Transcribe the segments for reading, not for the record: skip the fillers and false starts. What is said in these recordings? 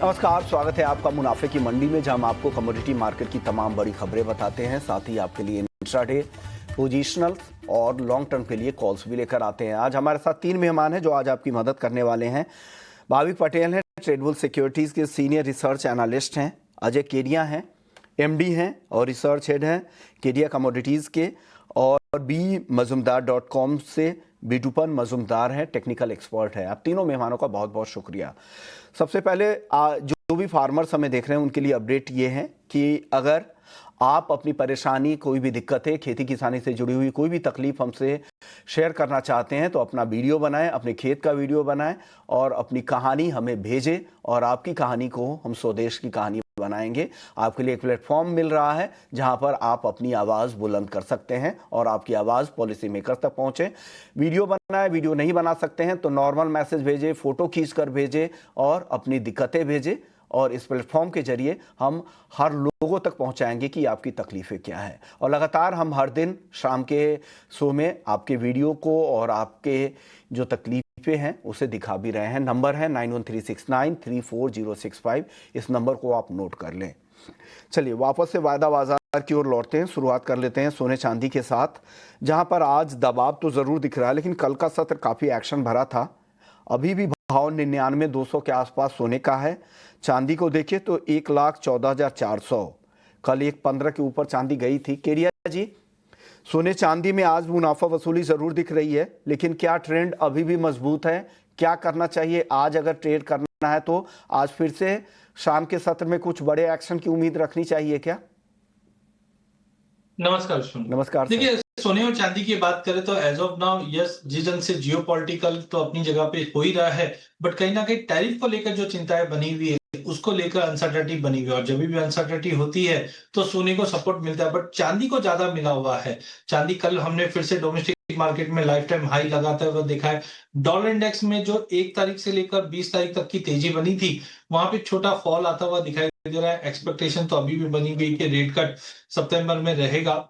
नमस्कार, स्वागत है आपका मुनाफे की मंडी में, जहां हम आपको कमोडिटी मार्केट की तमाम बड़ी खबरें बताते हैं। साथ ही आपके लिए इंट्राडे, पोजिशनल और लॉन्ग टर्म के लिए कॉल्स भी लेकर आते हैं। आज हमारे साथ 3 मेहमान हैं जो आज आपकी मदद करने वाले हैं। भाविक पटेल हैं, ट्रेडबुल सिक्योरिटीज़ के सीनियर रिसर्च एनालिस्ट हैं। अजय केडिया हैं, एमडी हैं और रिसर्च हेड हैं केडिया कमोडिटीज़ के। और bmazumdar.com से बिटूपन मजुमदार हैं, टेक्निकल एक्सपर्ट है। आप तीनों मेहमानों का बहुत बहुत शुक्रिया। सबसे पहले जो भी फार्मर्स हमें देख रहे हैं उनके लिए अपडेट ये है कि अगर आप अपनी परेशानी, कोई भी दिक्कत है, खेती किसानी से जुड़ी हुई कोई भी तकलीफ हमसे शेयर करना चाहते हैं तो अपना वीडियो बनाएं, अपने खेत का वीडियो बनाएं और अपनी कहानी हमें भेजें और आपकी कहानी को हम स्वदेश की कहानी बनाएंगे। आपके लिए एक प्लेटफॉर्म मिल रहा है जहां पर आप अपनी आवाज़ बुलंद कर सकते हैं और आपकी आवाज़ पॉलिसी मेकर तक पहुंचे। वीडियो बनाए, वीडियो नहीं बना सकते हैं तो नॉर्मल मैसेज भेजें, फ़ोटो खींच कर भेजें और अपनी दिक्कतें भेजें और इस प्लेटफॉर्म के जरिए हम हर लोगों तक पहुंचाएंगे कि आपकी तकलीफ़ें क्या है। और लगातार हम हर दिन शाम के शो में आपके वीडियो को और आपके जो तकलीफ़ें हैं उसे दिखा भी रहे हैं। नंबर है 9136934065। इस नंबर को आप नोट कर लें। चलिए वापस से वायदा बाजार की ओर लौटते हैं। शुरुआत कर लेते हैं सोने चांदी के साथ, जहां पर आज दबाव तो ज़रूर दिख रहा है लेकिन कल का सत्र काफ़ी एक्शन भरा था। अभी भी भाव 99-200 के आसपास सोने का है। चांदी को देखिए तो 1,14,400, कल 1,15 के ऊपर चांदी गई थी। केडिया जी, सोने चांदी में आज मुनाफा वसूली ज़रूर दिख रही है लेकिन क्या ट्रेंड अभी भी मजबूत है? क्या करना चाहिए आज अगर ट्रेड करना है तो? आज फिर से शाम के सत्र में कुछ बड़े एक्शन की उम्मीद रखनी चाहिए क्या? नमस्कार। नमस्कार सर। देखिए, सोने और चांदी की बात करें तो एज ऑफ नाउ यस, जिस ढंग से जियोपॉलिटिकल तो अपनी जगह पे हो ही रहा है, बट कहीं ना कहीं टैरिफ को लेकर जो चिंताएं बनी हुई है उसको लेकर अनसर्टेनिटी बनी हुई है। और जब भी अनसर्टेनिटी होती है तो सोने को सपोर्ट मिलता है, बट चांदी को ज्यादा मिला हुआ है। चांदी कल हमने फिर से डोमेस्टिक मार्केट में लाइफ टाइम हाई लगाते हुए देखा है। डॉलर इंडेक्स में जो 1 तारीख से लेकर 20 तारीख तक की तेजी बनी थी, वहां पे छोटा फॉल आता हुआ दिखाई दे रहा है। एक्सपेक्टेशन तो अभी भी बनी हुई कि रेट कट सितंबर में रहेगा,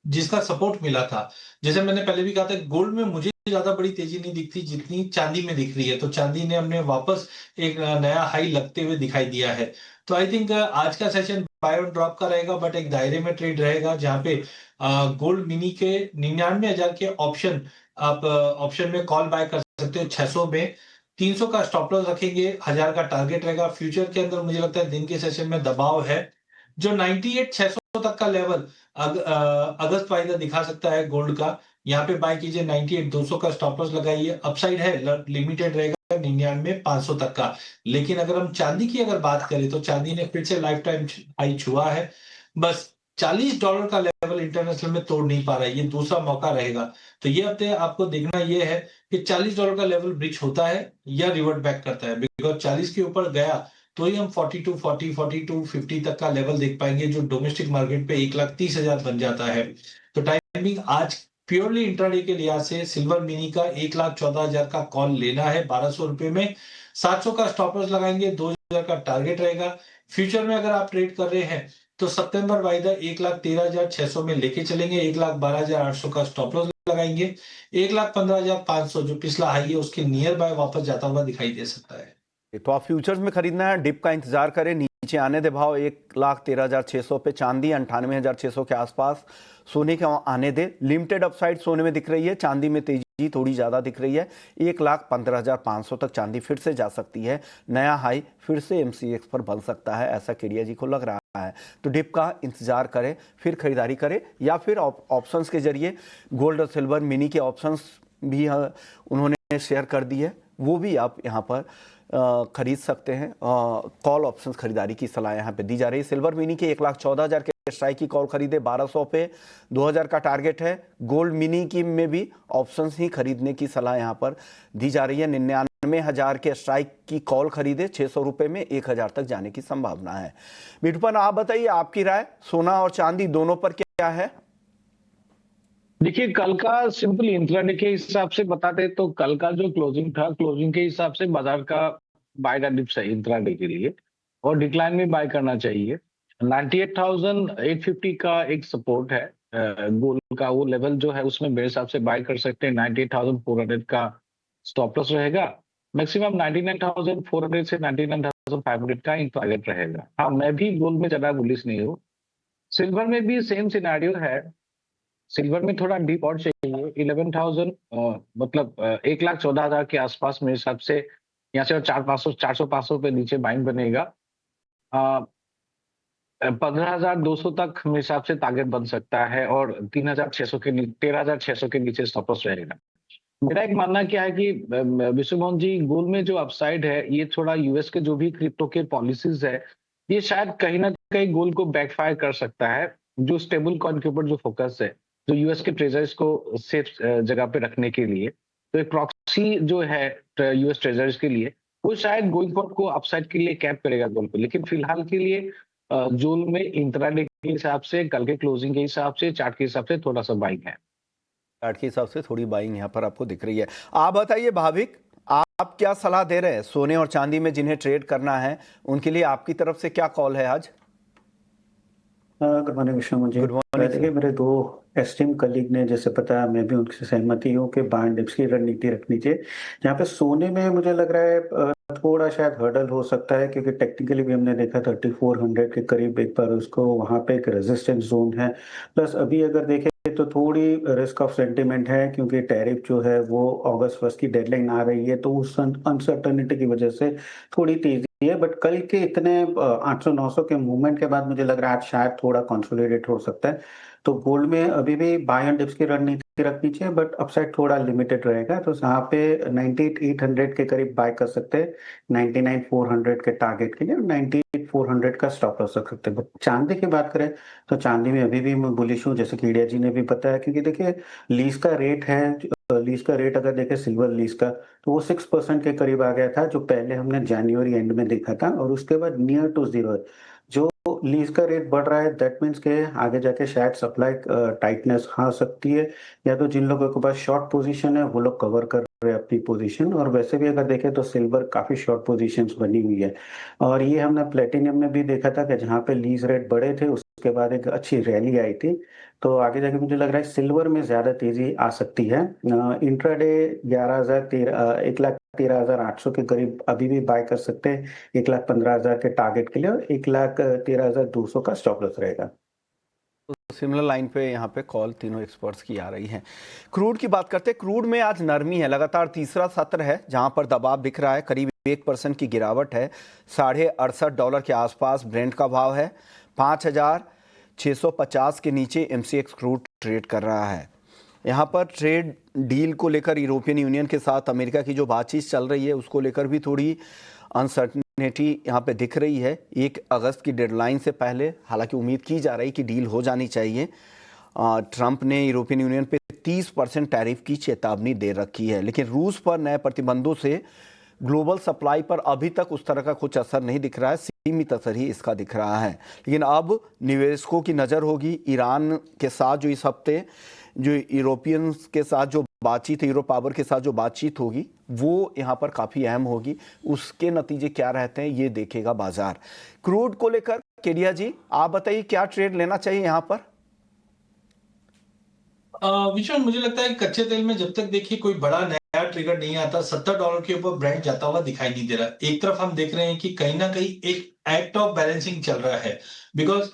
जिसका सपोर्ट मिला था। जैसे मैंने पहले भी कहा था, गोल्ड में मुझे ज्यादा बड़ी तेजी नहीं दिखती जितनी चांदी में दिख रही है। तो चांदी ने हमने वापस एक नया हाई लगते हुए दिखाई दिया है। तो आई थिंक आज का सेशन बाय और ड्रॉप का रहेगा, बट एक दायरे में ट्रेड रहेगा जहां पे गोल्ड मिनी के 99,000 के ऑप्शन आप ऑप्शन में कॉल बाय कर सकते हो 600 में। 300 का स्टॉप लॉस रखेंगे, 1000 का टारगेट रहेगा। फ्यूचर के अंदर मुझे लगता है दिन के सेशन में दबाव है। जो 98,600 तक का लेवल अगस्त वाइदा दिखा सकता है गोल्ड का, यहाँ पे बाय कीजिए। 98,200 का स्टॉप लॉस लगाइए। अपसाइड है, लिमिटेड रहेगा 99,500 तक का। लेकिन अगर हम चांदी की अगर बात करें तो चांदी ने फिर से लाइफ टाइम हाई छुआ है। बस $40 का लेवल इंटरनेशनल में तोड़ नहीं पा रहा है, ये दूसरा मौका रहेगा। तो ये हफ्ते आपको देखना ये है कि $40 का लेवल ब्रिच होता है या रिवर्ट बैक करता है। बिकॉज 40 के ऊपर गया तो ही हम 4240 4250 तक का लेवल देख पाएंगे, जो डोमेस्टिक मार्केट पे 1,30,000 बन जाता है। तो टाइमिंग आज प्योरली इंट्राडे के लिहाज से सिल्वर मिनी का 1,14,000 का कॉल लेना है 1200 रुपए में। 700 का स्टॉप लॉस लगाएंगे, 2,000 का टारगेट रहेगा। फ्यूचर में अगर आप ट्रेड कर रहे हैं तो सितंबर वाइदा 1,13,600 में लेके चलेंगे। 1,12,800 का स्टॉप लॉस लगाएंगे। 1,15,500 जो पिछला हाई है उसके नियर बाय वापस जाता हुआ दिखाई दे सकता है। तो आप फ्यूचर्स में खरीदना है, डिप का इंतजार करें, नीचे आने दे भाव 1,13,600 पे। चांदी 98,600 के आसपास सोने के आने दे। लिमिटेड अपसाइड सोने में दिख रही है, चांदी में तेजी थोड़ी ज्यादा दिख रही है। 1,15,500 तक चांदी फिर से जा सकती है। नया हाई फिर से MCX पर बन सकता है, ऐसा केडिया जी को लग रहा है। तो डिप का इंतजार करें, फिर खरीदारी करें, या फिर ऑप्शंस के जरिए गोल्ड और सिल्वर मिनी के ऑप्शंस भी उन्होंने शेयर कर दी है, वो भी आप यहाँ पर खरीद सकते हैं। कॉल ऑप्शंस खरीदारी की सलाह यहाँ पे दी जा रही है। सिल्वर मिनी के 1,14,000 के स्ट्राइक की कॉल खरीदे 1200 पे, 2,000 का टारगेट है। गोल्ड मिनी की में भी ऑप्शंस ही खरीदने की सलाह यहाँ पर दी जा रही है। 99,000 के स्ट्राइक की कॉल खरीदे 600 रुपए में, 1,000 तक जाने की संभावना है। बिटूपन, आप बताइए आपकी राय, सोना और चांदी दोनों पर क्या है? देखिए, कल का सिंपल इंट्राडे के हिसाब से बताते तो कल का जो क्लोजिंग था, क्लोजिंग के हिसाब से बाजार का बाय का डिप्स है इंट्राडे के लिए और डिक्लाइन में बाय करना चाहिए। 98,850 का एक सपोर्ट है गोल्ड का, वो लेवल जो है उसमें मेरे हिसाब से बाय कर सकते हैं। 98,400 का स्टॉप लॉस रहेगा। मैक्सिमम 99,400 से 99,000 1500 का इन टारगेट रहेगा। हाँ, मैं भी गोल्ड में ज्यादा बुलिश नहीं हूँ। सिल्वर में भी सेम सिनेरियो है। सिल्वर में थोड़ा डीप और चाहिए 11,000 मतलब 1,14,000 के आसपास मेरे हिसाब से यहाँ से 400-500 पे नीचे बाइंग बनेगा। 15,200 तक मेरे हिसाब से टारगेट बन सकता है और 13,600 के नीचे स्टॉप लॉस रहेगा। मेरा एक मानना क्या है कि विश्वमोहन जी, गोल्ड में जो अपसाइड है ये थोड़ा यूएस के जो भी क्रिप्टो के पॉलिसीज है, ये शायद कहीं ना कहीं गोल्ड को बैकफायर कर सकता है। जो स्टेबल कॉइन के ऊपर जो फोकस है, जो यूएस के ट्रेजर्स को सेफ जगह पे रखने के लिए, तो एक प्रॉक्सी जो है यूएस ट्रेजर्स के लिए, वो शायद गोइंग फॉरवर्ड को अपसाइड के लिए कैप करेगा गोल्ड को। लेकिन फिलहाल के लिए जोन में इंट्राडे के हिसाब से, कल के क्लोजिंग के हिसाब से, चार्ट के हिसाब से थोड़ा सा बाइंग है। चार्ट के हिसाब से थोड़ी बाइंग यहाँ पर आपको दिख रही है। आप बताइए भाविक, आप क्या सलाह दे रहे हैं सोने और चांदी में जिन्हें ट्रेड करना है, उनके लिए आपकी तरफ से क्या कॉल है आज? गुड मॉर्निंग विश्वमोहन जी। गुड मॉर्निंग देखिए, मेरे दो एस्टीम कलीग ने जैसे पता, मैं भी उनसे सहमति हूँ कि बाइंग डिप्स की रणनीति रखनी चाहिए। जहाँ पे सोने में मुझे लग रहा है थोड़ा शायद हर्डल हो सकता है, क्योंकि टेक्निकली भी हमने देखा 3400 के करीब एक बार उसको वहाँ पे एक रेजिस्टेंस जोन है। प्लस अभी अगर देखें तो थोड़ी रिस्क ऑफ सेंटिमेंट है, क्योंकि टैरिफ जो है वो अगस्त 1 की डेडलाइन आ रही है, तो उस अनसर्टनिटी की वजह से थोड़ी तेजी है। बट कल के इतने 800-900 के मूवमेंट के बाद मुझे लग रहा है आज शायद थोड़ा कंसोलिडेट हो सकता है। तो गोल्ड में अभी भी बाय एंड डिप्स की रणनीति रखनी चाहिए, बट अपसाइड थोड़ा लिमिटेड रहेगा। तो यहाँ पे 98,800 के करीब बाय कर सकते हैं, 99,400 के टारगेट के लिए, और 98,400 का स्टॉप लॉस रख सकते हैं। बट चांदी की बात करें तो चांदी में अभी भी मैं बुलिश हूँ, जैसे कि इंडिया जी ने भी बताया, क्योंकि देखिए लीज का रेट है, लीज का रेट अगर देखें सिल्वर लीज का, तो वो 6% के करीब आ गया था, जो पहले हमने जनवरी एंड में देखा था, और उसके बाद नियर टू जीरो है। जो लीज का रेट बढ़ रहा है, दैट मीन्स के आगे जाके शायद सप्लाई टाइटनेस आ सकती है, या तो जिन लोगों के पास शॉर्ट पोजीशन है वो लोग कवर कर रहे हैं अपनी पोजीशन। और वैसे भी अगर देखें तो सिल्वर काफी शॉर्ट पोजीशंस बनी हुई है, और ये हमने प्लेटिनियम में भी देखा था कि जहाँ पे लीज रेट बढ़े थे उसके बाद एक अच्छी रैली आई थी। तो आगे जाके मुझे लग रहा है सिल्वर में ज्यादा तेजी आ सकती है। इंट्राडे 1,13,800 के करीब अभी भी बाय कर सकते हैं, 1,15,000 के टारगेट के लिए, और 1,13,200 का स्टॉप लॉस रहेगा। तो सिमिलर लाइन पे यहाँ पे कॉल तीनों एक्सपर्ट्स की आ रही है। क्रूड की बात करते हैं। क्रूड में आज नरमी है, लगातार तीसरा सत्र है जहां पर दबाव दिख रहा है, करीब 1% की गिरावट है। $68 के आसपास ब्रेंट का भाव है। 5,650 के नीचे एमसीएक्स क्रूड ट्रेड कर रहा है। यहाँ पर ट्रेड डील को लेकर यूरोपियन यूनियन के साथ अमेरिका की जो बातचीत चल रही है उसको लेकर भी थोड़ी अनसर्टनिटी यहाँ पे दिख रही है। 1 अगस्त की डेडलाइन से पहले हालांकि उम्मीद की जा रही कि डील हो जानी चाहिए। ट्रंप ने यूरोपियन यूनियन पे 30% टैरिफ की चेतावनी दे रखी है, लेकिन रूस पर नए प्रतिबंधों से ग्लोबल सप्लाई पर अभी तक उस तरह का कुछ असर नहीं दिख रहा है, सीमित असर ही इसका दिख रहा है। लेकिन अब निवेशकों की नज़र होगी ईरान के साथ जो इस हफ्ते जो यूरोपियंस के साथ जो बातचीत है, यूरो पावर के साथ जो बातचीत होगी वो यहाँ पर काफ़ी अहम होगी। उसके नतीजे क्या रहते हैं ये देखेगा बाजार। क्रूड को लेकर केडिया जी आप बताइए क्या ट्रेड लेना चाहिए यहाँ पर? विशाल, मुझे लगता है कच्चे तेल में जब तक देखिए कोई बड़ा नया ट्रिगर नहीं आता, $70 के ऊपर ब्रेंट जाता हुआ दिखाई नहीं दे रहा। एक तरफ हम देख रहे हैं कि कहीं ना कहीं एक एक्ट ऑफ बैलेंसिंग चल रहा है, बिकॉज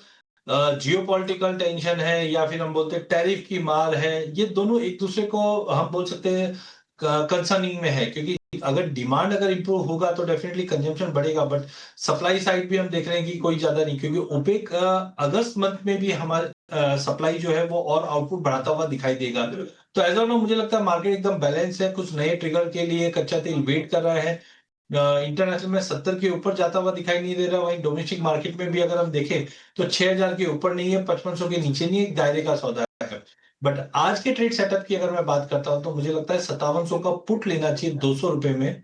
जियोपॉलिटिकल टेंशन है या फिर हम बोलते हैं टैरिफ की मार है, ये दोनों एक दूसरे को हम बोल सकते हैं कंसर्निंग में है। क्योंकि अगर डिमांड अगर इंप्रूव होगा तो डेफिनेटली कंजम्पशन बढ़ेगा, बट सप्लाई साइड भी हम देख रहे हैं कि कोई ज्यादा नहीं, क्योंकि ओपेक अगस्त मंथ में भी हमारे सप्लाई जो है वो और आउटपुट बढ़ाता हुआ दिखाई देगा। तो एज ऑफ नाउ मुझे लगता है मार्केट एकदम बैलेंस है। कुछ नए ट्रिगर के लिए कच्चा तेल वेट कर रहा है। इंटरनेशनल में 70 के ऊपर जाता हुआ दिखाई नहीं दे रहा। वहीं डोमेस्टिक मार्केट में भी अगर हम देखें तो 6,000 के ऊपर नहीं है, 5500 के नीचे नहीं है, एक दायरे का सौदा है। बट आज के ट्रेड सेटअप की अगर मैं बात करता हूं तो मुझे लगता है 5700 का पुट लेना चाहिए 200 रुपए में।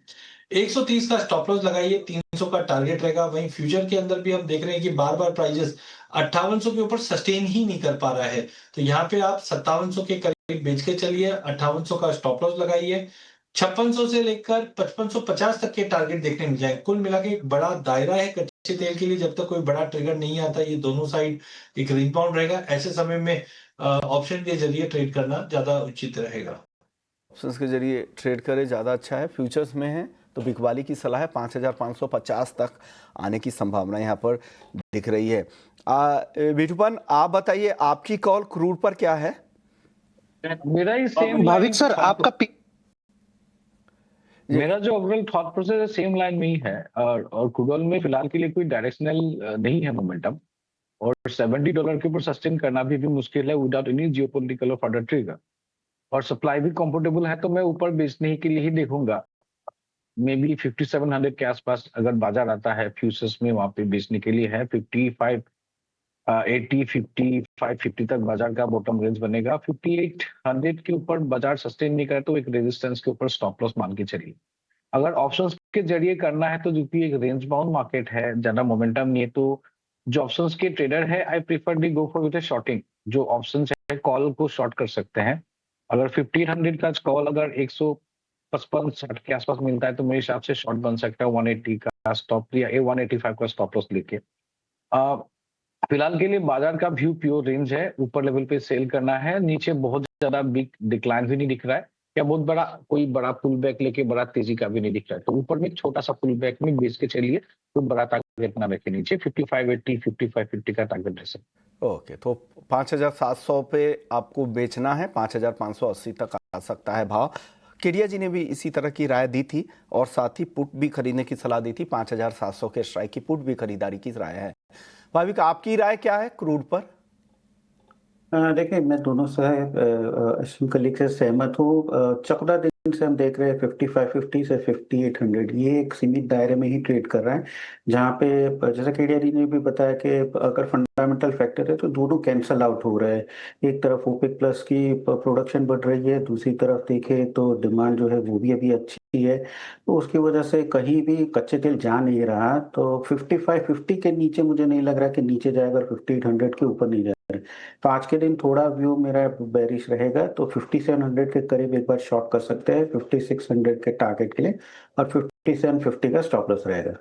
130 का स्टॉप लॉस लगाइए, 300 का टारगेट रहेगा। वहीं फ्यूचर के अंदर भी हम देख रहे हैं कि बार बार प्राइजेस 5800 के ऊपर सस्टेन ही नहीं कर पा रहा है। तो यहाँ पे आप 5700 के करीब बेच के चलिए, 5800 का स्टॉप लॉस लगाइए। 5600 से लेकर 5550 तक के टारगेट देखने मिल जाए। कुल मिला के एक बड़ा दायरा है कच्चे तेल के लिए। जब तक कोई बड़ा ट्रिगर नहीं आता ये दोनों साइड एक रिबाउंड रहेगा। ऐसे समय में ऑप्शन के जरिए ट्रेड करना ज्यादा उचित रहेगा। ऑप्शंस के जरिए ट्रेड करें ज़्यादा अच्छा है। फ्यूचर्स में है तो बिकवाली की सलाह है 5,550 तक आने की संभावना यहाँ पर दिख रही है। विठुपन, आप बताइए आपकी कॉल क्रूड पर क्या है? मेरा ही सेम भाविक सर आपका मेरा जो ओवरऑल थॉट प्रोसेस है सेम लाइन में ही है, और क्रूड ऑयल में फिलहाल के लिए कोई डायरेक्शनल नहीं है मोमेंटम, और $70 के ऊपर सस्टेन करना भी मुश्किल है विदाउट एनी जियोपॉलिटिकल और फर्दर ट्रिगर, और सप्लाई भी कंफर्टेबल है, तो मैं ऊपर बेचने के लिए ही देखूंगा। मे बी 5700 के आसपास अगर बाजार आता है फ्यूचर्स में, वहां पे बेचने के लिए है। 55 80 55 50 तक बाजार का बॉटम रेंज बनेगा। 5800 के ऊपर बाजार सस्टेन नहीं करे तो एक रेजिस्टेंस के ऊपर स्टॉप लॉस मान के चलिए। अगर ऑप्शंस के जरिए करना है तो क्योंकि एक रेंज बाउंड मार्केट है, ज्यादा मोमेंटम नहीं है, तो जो ऑप्शंस के ट्रेडर है आई प्रीफरली गो फॉर विद शॉर्टिंग। जो ऑप्शंस है कॉल को शॉर्ट कर सकते हैं। अगर 1500 का कॉल अगर 155-60 के आसपास मिलता है तो मेरे हिसाब से शॉर्ट बन सकता है 180 का स्टॉप या 185 का स्टॉप लॉस लेके। फिलहाल के लिए बाजार का व्यू प्योर रेंज है, ऊपर लेवल पे सेल करना है, नीचे बहुत ज्यादा बिग डिक्लाइन भी नहीं दिख रहा है, या बहुत बड़ा कोई बड़ा पुल बैक लेके बड़ा तेजी का भी नहीं दिख रहा है, तो ऊपर में छोटा सा पुल बैक में बेच के चलिए, तो बड़ा टारगेट ना रखे, नीचे 5580 5550 का टारगेट रह सकता है। ओके, तो 5,700 पे आपको बेचना है, 5,580 तक आ सकता है भाव। केडिया जी ने भी इसी तरह की राय दी थी और साथ ही पुट भी खरीदने की सलाह दी थी। 5,700 के स्ट्राइक की पुट भी खरीदारी की राय है। भाविक, आपकी राय क्या है क्रूड पर? देखिए, मैं दोनों से अश्विन कलीग से सहमत हूँ। चौदह दिन से हम देख रहे हैं 5550 से 5800 ये एक सीमित दायरे में ही ट्रेड कर रहा है, जहाँ पे जैसा केडिया जी ने भी बताया कि अगर फंडामेंटल फैक्टर है तो दोनों कैंसल आउट हो रहे हैं। एक तरफ ओपेक प्लस की प्रोडक्शन बढ़ रही है, दूसरी तरफ देखें तो डिमांड जो है वो भी अभी अच्छी है, तो उसकी वजह से कहीं भी कच्चे तेल जा नहीं रहा। तो 5550 के नीचे मुझे नहीं लग रहा कि नीचे जाएगा, 5800 के ऊपर नहीं जाएगा। तो आज के दिन थोड़ा व्यू मेरा बेरिश रहेगा, तो 5700 के करीब एक बार शॉर्ट कर सकते हैं 5600 के टारगेट के लिए, और 5750 का स्टॉप लॉस रहेगा।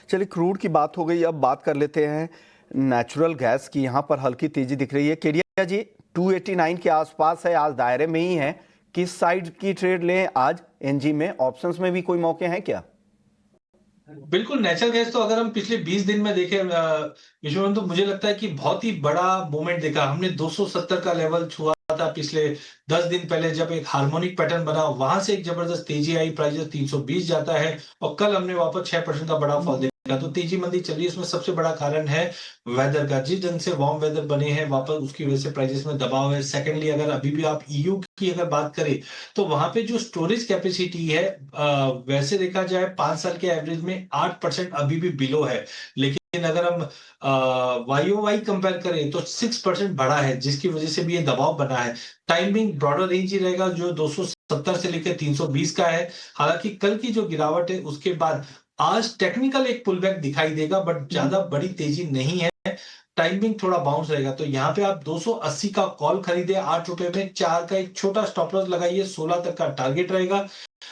चलिए, क्रूड की बात हो गई, अब बात कर लेते हैं नेचुरल गैस की। यहाँ पर हल्की तेजी दिख रही है। केडिया जी, 289 के आसपास है, आज दायरे में ही है। किस साइड की ट्रेड लें आज? एनजी में, ऑप्शंस में भी कोई मौके हैं क्या? बिल्कुल, नेचुरल गैस तो अगर हम पिछले 20 दिन में देखें विश्वनाथ, तो मुझे लगता है कि बहुत ही बड़ा मूवमेंट देखा हमने। 270 का लेवल छुआ था पिछले 10 दिन पहले, जब एक हार्मोनिक पैटर्न बना, वहां से एक जबरदस्त तेजी आई, प्राइस 320 जाता है, और कल हमने वापस 6% का बड़ा फॉल देखा। तो तेजी मंदी चल रही है। उसमें सबसे बड़ा कारण है वेदर का, जिस ढंग से वार्म वेदर बने हैं वापस, उसकी वजह से प्राइसेस में दबाव है। सेकेंडली, अगर अभी भी आप ईयू की अगर बात करें तो वहां पे जो स्टोरेज कैपेसिटी है, वैसे देखा जाए 5 साल के एवरेज में 8% अभी भी बिलो है, लेकिन अगर हम YOY कंपेयर करें तो 6% बढ़ा है, जिसकी वजह से भी ये दबाव बना है। टाइमिंग ब्रॉडर रेंज ही रहेगा, जो 270 से लेकर 320 का है। हालांकि कल की जो गिरावट है उसके बाद आज टेक्निकल एक पुलबैक दिखाई देगा, बट ज्यादा बड़ी तेजी नहीं है। टाइमिंग थोड़ा बाउंस रहेगा, तो यहाँ पे आप 280 का कॉल खरीदे 8 रुपए में, 4 का एक छोटा स्टॉप लॉस लगाइए, 16 तक का टारगेट रहेगा।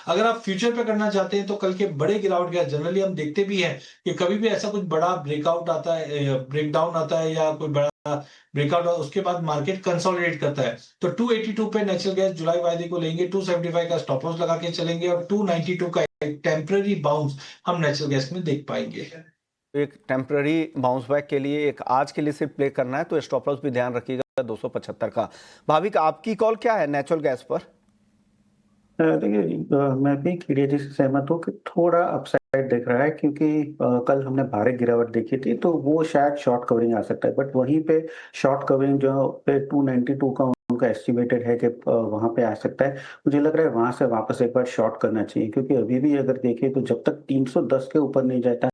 अगर आप फ्यूचर पे करना चाहते हैं तो कल के बड़े गिरावट का जनरली हम देखते भी हैं कि कभी भी ऐसा कुछ बड़ा ब्रेकआउट आता है, ब्रेकडाउन आता है, या कोई बड़ा ब्रेकआउट, उसके बाद मार्केट कंसोलिडेट करता है। तो 282 पे नेचुरल गैस जुलाई वायदे को लेंगे, 275 का स्टॉप लॉस लगा के चलेंगे, और 292 का एक टेम्पररी बाउंस हम नेचुरल गैस में देख पाएंगे। एक टेम्पररी बाउंस बैक के लिए एक आज के लिए सिर्फ प्ले करना है, तो स्टॉप लॉस भी ध्यान रखिएगा 275 का। भाविक, आपकी कॉल क्या है नेचुरल गैस पर? देखिए, मैं भी केडिया जी से सहमत हूँ कि थोड़ा अपसाइड दिख रहा है, क्योंकि कल हमने भारी गिरावट देखी थी, तो वो शायद शॉर्ट कवरिंग आ सकता है, बट वहीं पे शॉर्ट कवरिंग जो पे 292 का उनका एस्टिमेटेड है कि वहां पे आ सकता है। मुझे लग रहा है वहां से वापस एक बार शॉर्ट करना चाहिए, क्योंकि अभी भी अगर देखें तो जब तक 310 के ऊपर नहीं जाता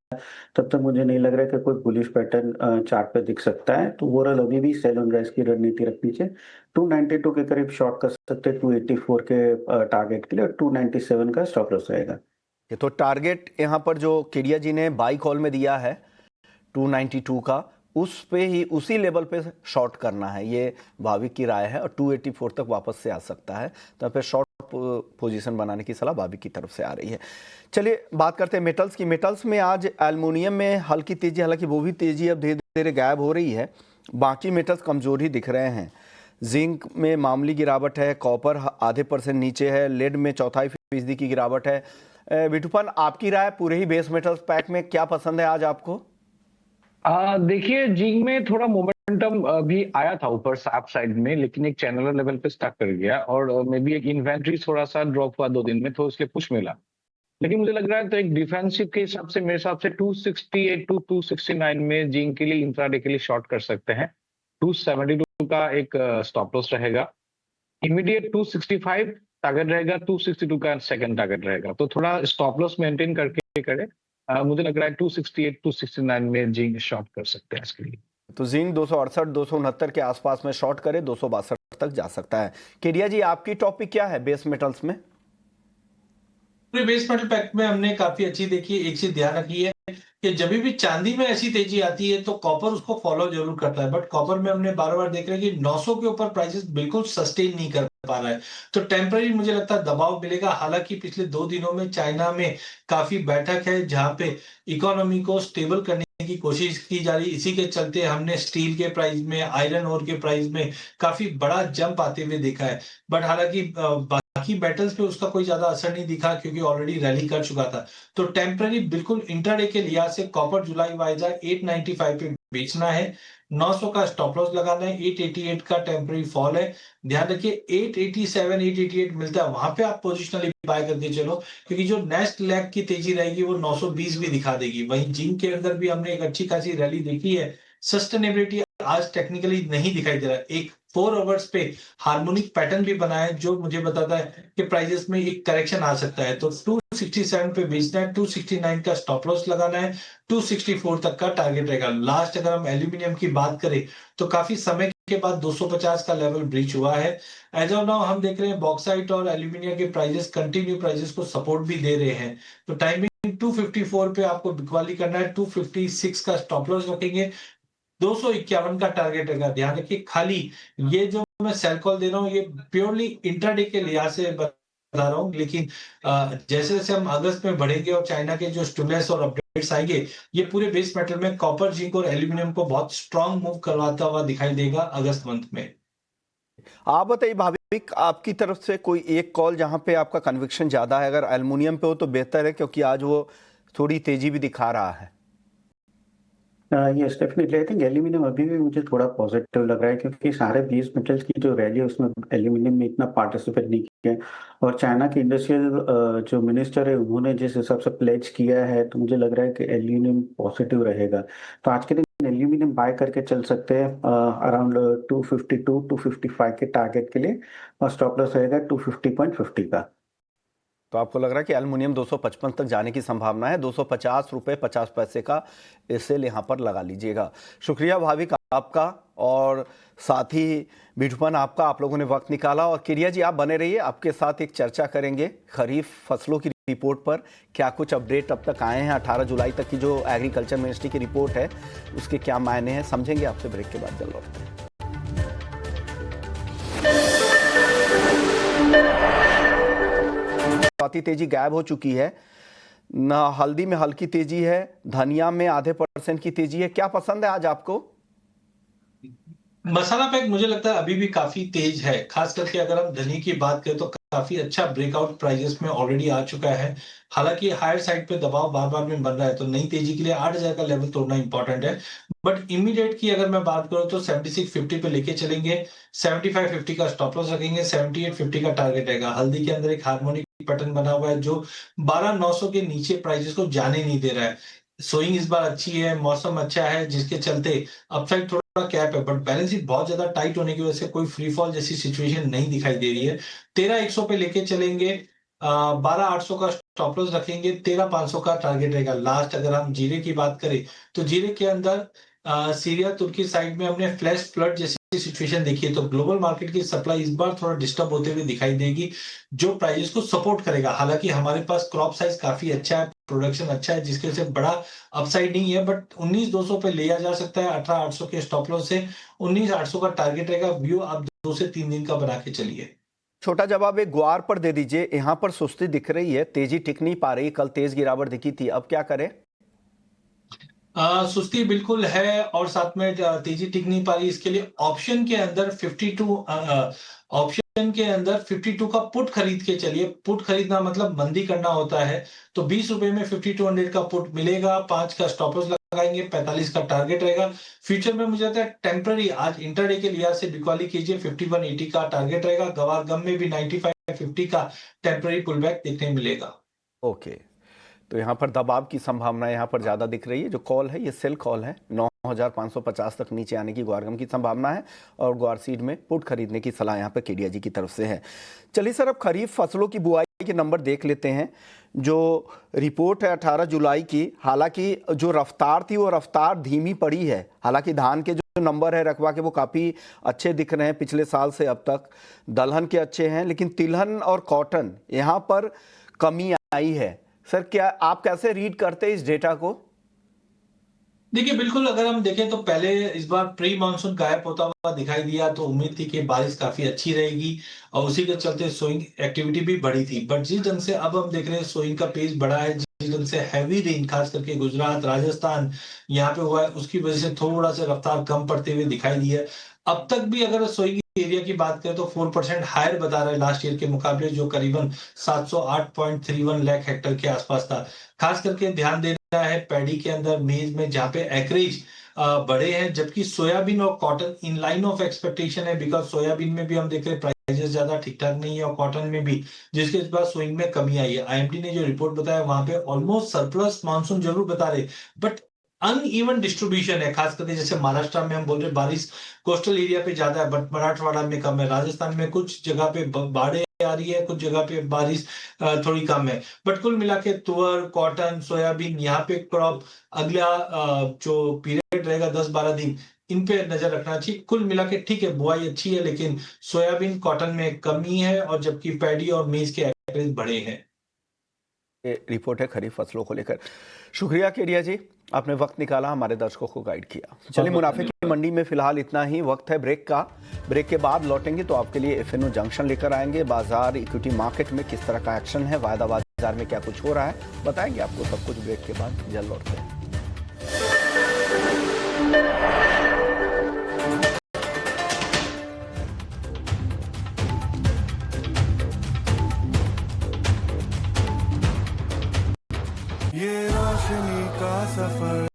तब तक मुझे नहीं लग रहा है कि कोई बुलिश पैटर्न चार्ट पे दिख सकता है। तो ओवरऑल अभी भी सेल ऑन राइज की रणनीति रखनी चाहिए। 292 के करीब शॉर्ट कर सकते हैं 284 के टारगेट के लिए, और 297 का स्टॉप लॉस रहेगा। ये तो टारगेट यहाँ पर जो केडिया जी ने बाई कॉल में दिया है 292 का, उस पे ही, उसी लेवल पे शॉर्ट करना है, ये भाविक की राय है, और 284 तक वापस से आ सकता है, तो फिर शॉर्ट पोजीशन बनाने की सलाह भाविक की तरफ से आ रही है। चलिए बात करते हैं मेटल्स की। मेटल्स में आज एल्युमिनियम में हल्की तेजी, हालांकि वो भी तेजी अब धीरे धीरे गायब हो रही है। बाकी मेटल्स कमजोर ही दिख रहे हैं। जिंक में मामूली गिरावट है, कॉपर आधे % नीचे है, लेड में 0.25% की गिरावट है, विठुपन, आपकी राय पूरे ही बेस मेटल्स पैक में क्या पसंद है आज आपको? देखिए, जिंक में थोड़ा मोमेंटम भी आया था ऊपर अप साइड में, लेकिन एक चैनल लेवल पे स्टक कर गया और मे बी एक इन्वेंट्री थोड़ा सा ड्रॉप हुआ 2 दिन में, तो इसलिए पुश मिला। लेकिन मुझे लग रहा है तो एक डिफेंसिव के हिसाब से मेरे हिसाब से 268 टू 269 में जिंक के लिए इंट्राडे के लिए शॉर्ट कर सकते हैं। 272 का एक स्टॉप लॉस रहेगा। इमीडिएट 265 टारगेट रहेगा, 262 का सेकंड टारगेट रहेगा। तो थोड़ा स्टॉप लॉस मेंटेन करके करें। मुझे लग रहा है 268 269 में जिंक शॉर्ट कर सकते हैं इसके लिए। तो जिंक 268 269 के आसपास में शॉर्ट करे, 262 तक जा सकता है। केडिया जी, आपकी टॉपिक क्या है बेस मेटल्स में? पूरे बेस मेटल पैक में हमने काफी अच्छी देखी है। एक चीज ध्यान रखी है कि जब भी चांदी में ऐसी तेजी आती है तो कॉपर उसको फॉलो जरूर करता है, बट कॉपर में हमने बार बार देख रहे हैं कि 900 के ऊपर प्राइसेस बिल्कुल सस्टेन नहीं कर पा रहा है। तो टेम्पररी मुझे लगता है दबाव मिलेगा। हालांकि पिछले 2 दिनों में चाइना में काफी बैठक है जहां पे इकोनॉमी को स्टेबल करने की कोशिश की जा रही है। इसी के चलते हमने स्टील के प्राइस में, आयरन ओर के प्राइस में काफी बड़ा जंप आते हुए देखा है। बट हालांकि बाकी मेटल्स पे उसका कोई ज्यादा असर नहीं दिखा क्योंकि ऑलरेडी रैली कर चुका था। तो टेम्पररी बिल्कुल इंट्राडे के लिहाज से कॉपर जुलाई वाइजा 895 पे बेचना है, 900 का स्टॉप लॉस लगाना है, 888 का टेम्पररी फॉल है। ध्यान रखिए 887 888 मिलता है, वहां पे आप पोजिशनली बाय करके चलो, क्योंकि जो नेक्स्ट लेग की तेजी रहेगी वो 920 भी दिखा देगी। वहीं जिंक के अंदर भी हमने एक अच्छी खासी रैली देखी है। सस्टेनेबिलिटी आज टेक्निकली नहीं दिखाई दे रहा है। एक 4 आवर्स पे हार्मोनिक पैटर्न भी बना है जो मुझे बताता है कि प्राइसेस में एक करेक्शन आ सकता है। तो 267 पे बेचना है, 269 का स्टॉप लॉस लगाना है, 264 तक का टारगेट रहेगा। लास्ट अगर हम एल्यूमिनियम की बात करें तो काफी समय के बाद 250 का लेवल ब्रीच हुआ है। एज ऑफ नाउ हम देख रहे हैं बॉक्साइट और एल्यूमिनियम के प्राइसेस कंटिन्यू प्राइसेस को सपोर्ट भी दे रहे हैं। तो टाइमिंग 254 पे आपको बिकवाली करना है, 256 का स्टॉप लॉस रखेंगे, 251 का टारगेट रहेगा। ध्यान रखिए खाली ये जो मैं सेल कॉल दे रहा हूँ ये प्योरली इंट्राडे के लिहाज से बता रहा हूँ, लेकिन जैसे जैसे हम अगस्त में बढ़ेंगे और चाइना के जो स्टिमुलस और अपडेट्स आएंगे, ये पूरे बेस मेटल में कॉपर, जिंक और एल्यूमिनियम को बहुत स्ट्रांग मूव करवाता हुआ दिखाई देगा अगस्त मंथ में। आप बताइए भाविक, आपकी तरफ से कोई एक कॉल जहां पे आपका कन्विक्शन ज्यादा है? अगर एल्युमिनियम पे हो तो बेहतर है क्योंकि आज वो थोड़ी तेजी भी दिखा रहा है। Yes definitely, I think aluminium अभी भी मुझे थोड़ा पॉजिटिव लग रहा है क्योंकि सारे बेस मेटल्स की जो रैली है उसमें एल्यूमिनियम में इतना पार्टिसिपेट नहीं किया है। और चाइना के इंडस्ट्रियल जो मिनिस्टर है उन्होंने जिस हिसाब से प्लेज किया है तो मुझे लग रहा है कि एल्यूमिनियम पॉजिटिव रहेगा। तो आज के दिन एल्यूमिनियम बाय करके चल सकते हैं अराउंड 252 255 के टारगेट के लिए, और स्टॉप लॉस रहेगा 250.50 का। तो आपको लग रहा है कि एल्युमिनियम 255 तक जाने की संभावना है। 250 रुपये 50 पैसे का सेल यहाँ पर लगा लीजिएगा। शुक्रिया भाविक आपका, और साथ ही विठुपन आपका, आप लोगों ने वक्त निकाला। और किरिया जी आप बने रहिए, आपके साथ एक चर्चा करेंगे खरीफ फसलों की रिपोर्ट पर। क्या कुछ अपडेट अब तक आए हैं? 18 जुलाई तक की जो एग्रीकल्चर मिनिस्ट्री की रिपोर्ट है उसके क्या मायने हैं, समझेंगे आपसे ब्रेक के बाद। जल्द लौटते हैं। तेजी गायब हो चुकी है ना, हल्दी में हल्की तेजी है, धनिया में आधे % की तेजी है। क्या पसंद है आज आपको? मसाला पैक मुझे लगता है अभी भी काफी तेज है, खास करके अगर हम धनी की बात करें तो काफी अच्छा ब्रेकआउट प्राइसेस में ऑलरेडी आ चुका है। हालांकि हायर साइड पे दबाव बार बार में बन रहा है, तो नई तेजी के लिए 8000 का लेवल तोड़ना इंपॉर्टेंट है। बट इमीडिएट की अगर मैं बात करूं तो 7650 पे लेके चलेंगे, 7550 का स्टॉप लॉस रखेंगे, 7850 का टारगेट रहेगा। हल्दी के अंदर एक हार्मोनिक पैटर्न बना हुआ है जो 12900 के नीचे प्राइसेस को जाने नहीं दे रहा है। सोइंग इस बार अच्छी है, मौसम अच्छा है, जिसके चलते अपसाइड थोड़ा कैप है, बट बैलेंस शीट बहुत ज्यादा टाइट होने की वजह से कोई फ्री फॉल जैसी सिचुएशन नहीं दिखाई दे रही है। 13100 पे लेके चलेंगे, 12800 का स्टॉप लॉस रखेंगे, 13500 का टारगेट रहेगा। लास्ट अगर हम जीरे की बात करें तो जीरे के अंदर सीरिया तुर्की साइड में हमने फ्लैश फ्लड जैसी सिचुएशन देखी है, तो ग्लोबल मार्केट की सप्लाई इस बार थोड़ा डिस्टर्ब होते हुए दिखाई देगी जो प्राइसेस को सपोर्ट करेगा। हालांकि हमारे पास क्रॉप साइज काफी अच्छा है, प्रोडक्शन अच्छा है, जिसके वजह से बड़ा अपसाइड नहीं है, बट 19200 पे लिया जा सकता है। 18800 के स्टॉप लॉस से 19800 का टारगेट रहेगा। व्यू आप 2 से 3 दिन का बना के चलिए। छोटा जवाब एक ग्वार पर दे दीजिए। यहाँ पर सुस्ती दिख रही है, तेजी टिक नहीं पा रही, कल तेज गिरावट दिखी थी, अब क्या करें? सुस्ती बिल्कुल है और साथ में तेजी टिक नहीं पा रही। इसके लिए ऑप्शन के अंदर 52 ऑप्शन के अंदर 52 का पुट खरीद के चलिए। पुट खरीदना मतलब मंदी करना होता है। तो 20 रुपए में 5200 का पुट मिलेगा, 5 का स्टॉप लॉस लगाएंगे, 45 का टारगेट रहेगा। फ्यूचर में मुझे लगता है टेम्पररी आज इंटरडे के लिहाज से बिकवाली कीजिए, 5180 का टारगेट रहेगा। गवार गम में भी 9550 का टेम्पररी पुल बैक देखने मिलेगा। ओके, तो यहाँ पर दबाव की संभावना यहाँ पर ज़्यादा दिख रही है। जो कॉल है ये सेल कॉल है, 9550 तक नीचे आने की ग्वारगम की संभावना है और ग्वार सीड में पुट खरीदने की सलाह यहाँ पर केडिया जी की तरफ से है। चलिए सर, अब खरीफ फसलों की बुआई के नंबर देख लेते हैं। जो रिपोर्ट है 18 जुलाई की, हालांकि जो रफ्तार थी वो रफ्तार धीमी पड़ी है। हालांकि धान के जो नंबर है रकबा के वो काफ़ी अच्छे दिख रहे हैं पिछले साल से अब तक, दलहन के अच्छे हैं, लेकिन तिलहन और कॉटन यहाँ पर कमी आई है। सर, क्या आप कैसे रीड करते हैं इस डेटा को? देखिए, बिल्कुल अगर हम देखें तो पहले इस बार प्री मानसून गायब होता हुआ दिखाई दिया, तो उम्मीद थी कि बारिश काफी अच्छी रहेगी और उसी के चलते सोइंग एक्टिविटी भी बढ़ी थी। बट जिस ढंग से अब हम देख रहे हैं सोइंग का पेस बढ़ा है, जिस ढंग से हैवी रेन खास करके गुजरात, राजस्थान यहाँ पे हुआ है, उसकी वजह से थोड़ा सा रफ्तार कम पड़ते हुए दिखाई दी है। अब तक भी अगर सोइंग एरिया की बात करें तो 4% हायर बता रहा है लास्ट ईयर के मुकाबले, जो करीबन 708.31 लाख हेक्टेयर के आसपास था। खास करके ध्यान देना है पैडी के अंदर, मेज में, जहाँ पे एकरेज बड़े हैं, जबकि सोयाबीन और cotton in line of expectation है। बिकॉज सोयाबीन में भी हम देख रहे हैं प्राइजेस ज्यादा ठीक ठाक नहीं है और कॉटन में भी, जिसके इस बार स्विंग में कमी आई है। आईएमडी ने जो रिपोर्ट बताया वहां पे ऑलमोस्ट सरप्लस मानसून जरूर बता रहे, बट अनइवन डिस्ट्रीब्यूशन है। खास करके जैसे महाराष्ट्र में हम बोल रहे बारिश कोस्टल एरिया पे ज्यादा है, बट मराठवाड़ा में कम है। राजस्थान में कुछ जगह पे बाढ़ें आ रही है, कुछ जगह पे बारिश थोड़ी कम है। बट कुल मिला के तुअर, कॉटन, सोयाबीन यहाँ पे क्रॉप अगला जो पीरियड रहेगा 10-12 दिन, इन पे नजर रखना चाहिए। कुल मिला के ठीक है, बुआई अच्छी है, लेकिन सोयाबीन कॉटन में कमी है, और जबकि पैडी और मेज के एक्रेज बड़े हैं। ये रिपोर्ट है खरीफ फसलों को लेकर। शुक्रिया केडिया जी, आपने वक्त निकाला, हमारे दर्शकों को गाइड किया। चलिए, मुनाफे की मंडी में फिलहाल इतना ही। वक्त है ब्रेक का। ब्रेक के बाद लौटेंगे तो आपके लिए एफएनओ जंक्शन लेकर आएंगे। बाजार, इक्विटी मार्केट में किस तरह का एक्शन है, वायदा बाजार में क्या कुछ हो रहा है, बताएंगे आपको सब कुछ ब्रेक के बाद। जल्द लौटते हैं। ये रोशनी का सफर